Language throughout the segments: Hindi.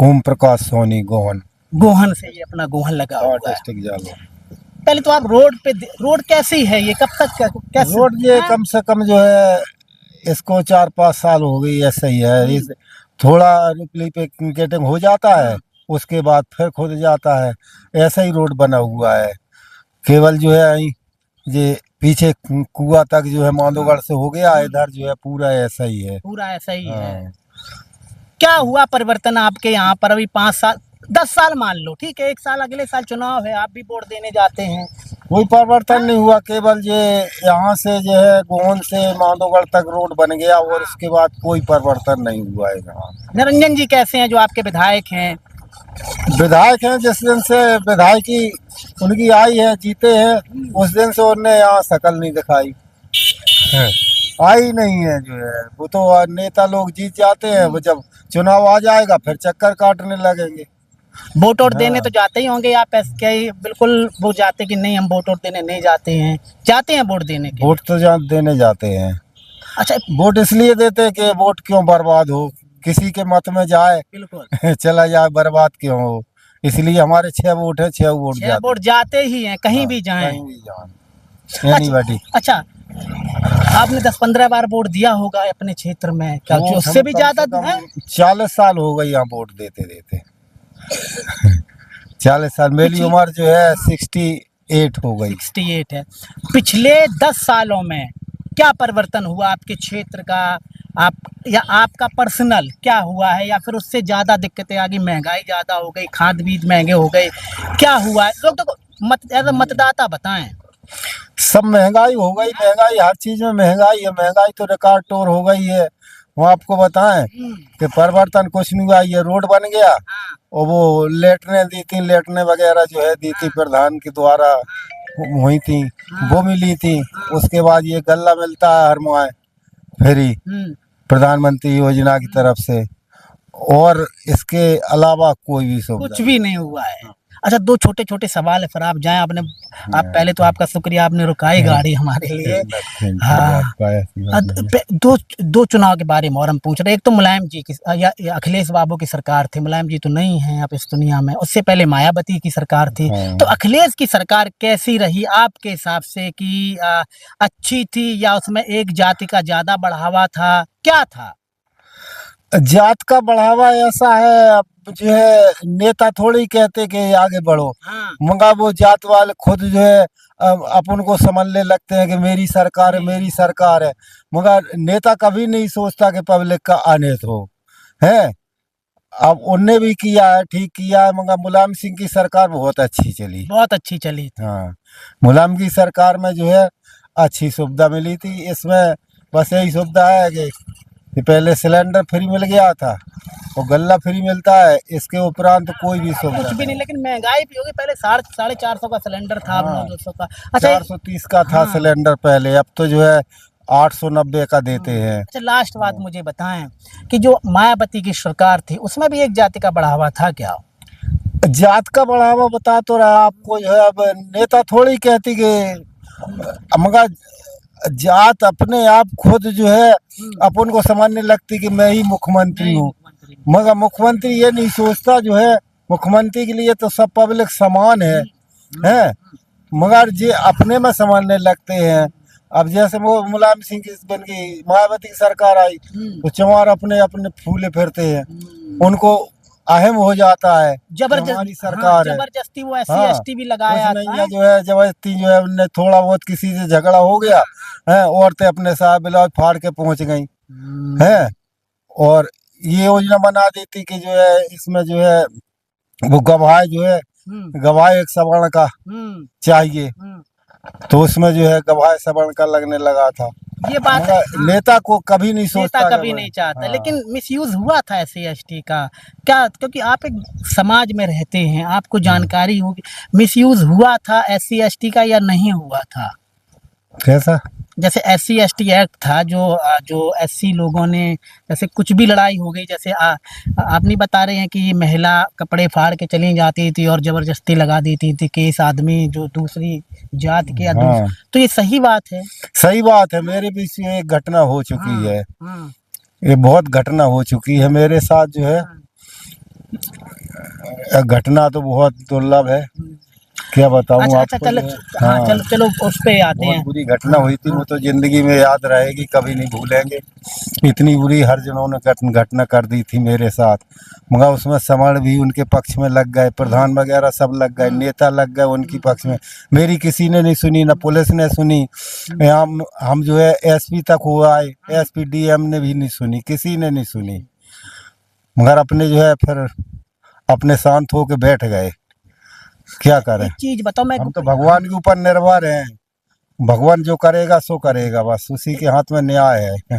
ओम प्रकाश सोनी गोहन। गोहन से ये अपना गोहन लगा हुआ है। डिस्ट्रिक्ट जालौर। पहले तो आप रोड पे रोड कैसी है ये, कब तक कैसे रोड ये कम से कम जो है इसको 4-5 साल हो गई, ऐसा ही है। इस थोड़ा रिप्लिकेटिंग हो जाता है, उसके बाद फिर खुद जाता है, ऐसा ही रोड बना हुआ है। केवल जो है ये पीछे कुआ तक जो है माधोगढ़ से हो गया, इधर जो है पूरा ऐसा ही है। पूरा ऐसा ही है। हाँ। क्या हुआ परिवर्तन आपके यहाँ पर? अभी 5 साल 10 साल मान लो, ठीक है, 1 साल अगले साल चुनाव है, आप भी वोट देने जाते हैं। कोई परिवर्तन नहीं हुआ, केवल ये यहाँ से जो है गोहन से माधोगढ़ तक रोड बन गया और उसके बाद कोई परिवर्तन नहीं हुआ है यहाँ। निरंजन जी कैसे हैं जो आपके विधायक हैं? विधायक हैं, जिस दिन से विधायकी उनकी आई है, जीते हैं, उस दिन से उन्होंने यहाँ शकल नहीं दिखाई है। आई नहीं है जो है। वो तो नेता लोग जीत जाते हैं, वो जब चुनाव आ जाएगा फिर चक्कर काटने लगेंगे। वोट वोट देने तो जाते ही होंगे आप, ऐसे क्या ही बिल्कुल वो जाते कि नहीं हम वोट वोट देने नहीं जाते हैं? जाते हैं वोट देने के? वोट तो देने जाते हैं। अच्छा, वोट इसलिए देते हैं कि वोट क्यों बर्बाद हो, किसी के मत में जाए बिल्कुल चला जाए, बर्बाद क्यों हो। इसलिए हमारे 6 वोट है, 6 वोट 6 वोट जाते ही हैं, कहीं भी जाएं। कहीं भी जाएं। एनीबॉडी। अच्छा, आपने 10-15 बार वोट दिया होगा अपने क्षेत्र में, क्या जो उससे भी ज्यादा है? 40 साल हो गए यहाँ वोट देते देते 40 साल। मेरी उम्र जो है 68 हो गई। 68 है। पिछले 10 सालों में क्या परिवर्तन हुआ आपके क्षेत्र का? आप या आपका पर्सनल क्या हुआ है, या फिर उससे ज्यादा दिक्कतें आ गई, महंगाई ज्यादा हो गई, खाद बीज महंगे हो गए, क्या हुआ है? लोग तो मतदाता बताएं। सब महंगाई हो गई, महंगाई हर चीज में महंगाई है। महंगाई तो रिकॉर्ड तोड़ हो गई है। वो आपको बताएं कि परिवर्तन कुछ नहीं हुआ। ये रोड बन गया और वो लेटने दी थी, लेटने वगैरह जो है दी थी प्रधान के द्वारा हुई थी, वो मिली थी। उसके बाद ये गल्ला मिलता है हर माह फ्री, प्रधानमंत्री योजना की तरफ से, और इसके अलावा कोई भी सुविधा कुछ भी नहीं हुआ है। अच्छा, 2 छोटे छोटे सवाल है, फिर आप जाएं। आपने आप पहले तो आपका शुक्रिया, आपने रुकाई गाड़ी हमारे लिए। हाँ, दो चुनाव के बारे में और हम पूछ रहे हैं। एक तो मुलायम जी की या अखिलेश बाबू की सरकार थी, मुलायम जी तो नहीं है अब इस दुनिया में। उससे पहले मायावती की सरकार थी। तो अखिलेश की सरकार कैसी रही आपके हिसाब से? कि अच्छी थी, या उसमें एक जाति का ज्यादा बढ़ावा था, क्या था? जात का बढ़ावा ऐसा है, अब जो है नेता थोड़ी कहते कि आगे बढ़ो, मगर वो जात वाले खुद जो है अपन को समझने लगते हैं कि मेरी सरकार है, मेरी सरकार है। मगर नेता कभी नहीं सोचता कि पब्लिक का अनित हो है। अब उनने भी किया है, ठीक किया है, मगर मुलायम सिंह की सरकार बहुत अच्छी चली, बहुत अच्छी चली। हाँ, मुलायम की सरकार में जो है अच्छी सुविधा मिली थी। इसमें बस यही सुविधा है कि पहले सिलेंडर फ्री मिल गया था और गल्ला फ्री मिलता है, इसके उपरांत कोई भी सुविधा कुछ भी नहीं। लेकिन महंगाई भी होगी, पहले 450 का सिलेंडर था, अब 900 का। अच्छा, 430 का था सिलेंडर पहले, अब तो जो है 890 का देते हैं। अच्छा, लास्ट बात मुझे बताएं कि जो मायावती की सरकार थी उसमें भी एक जाति का बढ़ावा था क्या? जात का बढ़ावा बता तो रहा आपको, जो है अब नेता थोड़ी कहती कि, मगर जात अपने आप खुद जो है अपन को समझने लगती कि मैं ही मुख्यमंत्री हूँ। मगर मुख्यमंत्री ये नहीं सोचता, जो है मुख्यमंत्री के लिए तो सब पब्लिक समान है। मगर ये अपने में समझने लगते हैं। अब जैसे वो मुलायम सिंह की बन गई, मायावती की सरकार आई तो चमार अपने अपने फूले फिरते हैं, उनको अहम हो जाता है हमारी सरकार है। जबरदस्ती वो SC/ST भी लगाया था। जो है जबरदस्ती जो है उनने थोड़ा बहुत किसी से झगड़ा हो गया है, औरतें अपने साथ ब्लाउज फाड़ के पहुंच गई है, और ये योजना बना देती कि जो है इसमें जो है वो गवाह जो है, गवाह एक सवर्ण का चाहिए, तो उसमें जो है गवाह सवर्ण का लगने लगा था। ये बात नेता को कभी नहीं सोचता, नेता कभी नहीं चाहता। लेकिन मिसयूज हुआ था SC/ST का क्या? क्योंकि आप एक समाज में रहते हैं, आपको जानकारी होगी। मिसयूज हुआ था SC/ST का या नहीं हुआ था? कैसा? जैसे SC/ST एक्ट था, जो SC लोगों ने, जैसे कुछ भी लड़ाई हो गई, जैसे आप नहीं बता रहे हैं कि ये महिला कपड़े फाड़ के चली जाती थी और जबरदस्ती लगा देती थी केस आदमी जो दूसरी जात के, तो ये सही बात है? सही बात है। मेरे बीच में एक घटना हो चुकी है, ये बहुत घटना हो चुकी है मेरे साथ। जो है घटना तो बहुत दुर्लभ है, क्या बताऊं अच्छा आपको। चलो, जो है, हाँ चलो चलो उस पे आते बहुत हैं। बुरी घटना हुई थी, वो तो जिंदगी में याद रहेगी, कभी नहीं भूलेंगे। इतनी बुरी हर जनों ने घटना कर दी थी मेरे साथ, मगर उसमें समण भी उनके पक्ष में लग गए, प्रधान वगैरह सब लग गए, नेता लग गए उनकी पक्ष में। मेरी किसी ने नहीं सुनी, ना पुलिस ने सुनी। हम जो है एसपी तक हुआ है, एसपी डीएम ने भी नहीं सुनी, किसी ने नहीं सुनी। मगर अपने जो है फिर अपने शांत होके बैठ गए, क्या करें। एक चीज बताओ, मैं हम तो भगवान के ऊपर निर्भर हैं, भगवान जो करेगा सो करेगा, बस उसी के हाथ में न्याय है।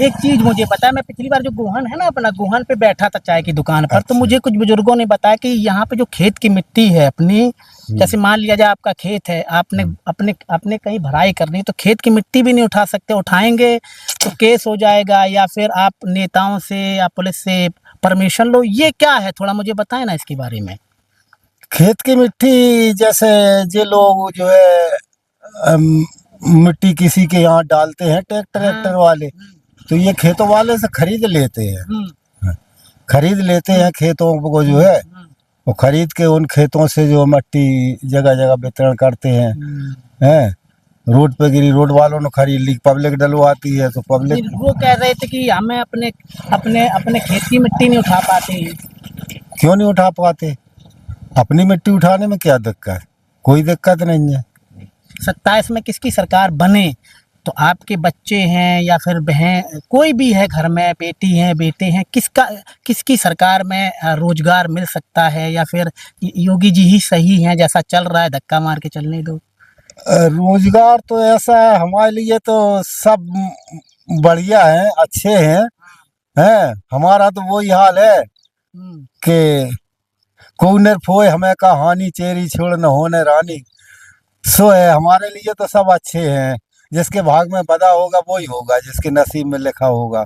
एक चीज मुझे पता है, मैं पिछली बार जो गोहन है ना, अपना गोहन पे बैठा था चाय की दुकान पर, तो अच्छा। मुझे कुछ बुजुर्गों ने बताया कि यहाँ पे जो खेत की मिट्टी है अपनी, जैसे मान लिया जाए आपका खेत है, आपने अपने अपने कहीं भराई करनी है, तो खेत की मिट्टी भी नहीं उठा सकते, उठाएंगे तो केस हो जाएगा, या फिर आप नेताओं से या पुलिस से परमिशन लो। ये क्या है, थोड़ा मुझे बताएं ना इसके बारे में। खेत की मिट्टी जैसे जे लोग जो है मिट्टी किसी के यहाँ डालते हैं, ट्रैक्टर वाले, तो ये खेतों वाले से खरीद लेते हैं, खरीद लेते हैं खेतों को जो है, वो खरीद के उन खेतों से जो मिट्टी जगह जगह वितरण करते हैं। रोड पे गिरी, रोड वालों ने खरीद ली, पब्लिक डलवाती है तो पब्लिक। वो कह रहे थे कि हमें अपने अपने अपने खेत की मिट्टी नहीं उठा पाते हैं। क्यों नहीं उठा पाते? अपनी मिट्टी उठाने में क्या दिक्कत, कोई दिक्कत नहीं है। 27 में किसकी सरकार बने तो आपके बच्चे हैं या फिर बहन, कोई भी है घर में, बेटी हैं बेटे हैं, किसकी सरकार में रोजगार मिल सकता है, या फिर योगी जी ही सही हैं, जैसा चल रहा है धक्का मार के चलने दो। रोजगार तो ऐसा है, हमारे लिए तो सब बढ़िया है, अच्छे हैं। हमारा तो वही हाल है कि कौन फोए हमें का हानि, चेरी छोड़ न होने रानी, सो है। हमारे लिए तो सब अच्छे हैं, जिसके भाग में बदा होगा वही होगा, जिसके नसीब में लिखा होगा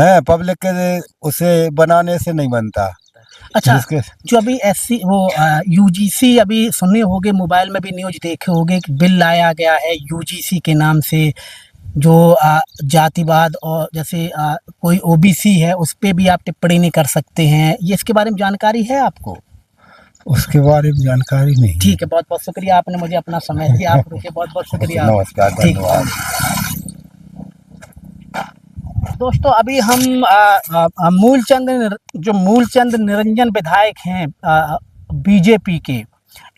है। पब्लिक के उसे बनाने से नहीं बनता। अच्छा, जिसके जो अभी एससी वो यूजीसी, अभी सुने होगे, मोबाइल में भी न्यूज देखे होगे कि बिल लाया गया है यूजीसी के नाम से, जो जातिवाद और जैसे कोई ओबीसी है उस पे भी आप टिप्पणी नहीं कर सकते हैं। ये इसके बारे में जानकारी है आपको? उसके बारे में जानकारी नहीं। ठीक है, बहुत बहुत शुक्रिया, आपने मुझे अपना समय दिया, आप रुके, बहुत बहुत शुक्रिया। नमस्कार, ठीक। धन्यवाद। दोस्तों अभी हम मूलचंद निरंजन विधायक हैं बीजेपी के,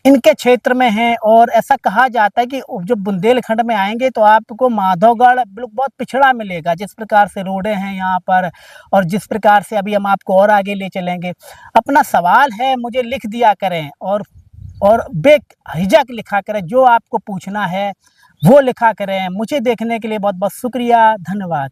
इनके क्षेत्र में हैं, और ऐसा कहा जाता है कि जो बुंदेलखंड में आएंगे तो आपको माधवगढ़ बहुत पिछड़ा मिलेगा, जिस प्रकार से रोडें हैं यहाँ पर, और जिस प्रकार से अभी हम आपको और आगे ले चलेंगे। अपना सवाल है मुझे लिख दिया करें, और बेहिचक लिखा करें, जो आपको पूछना है वो लिखा करें। मुझे देखने के लिए बहुत बहुत शुक्रिया, धन्यवाद।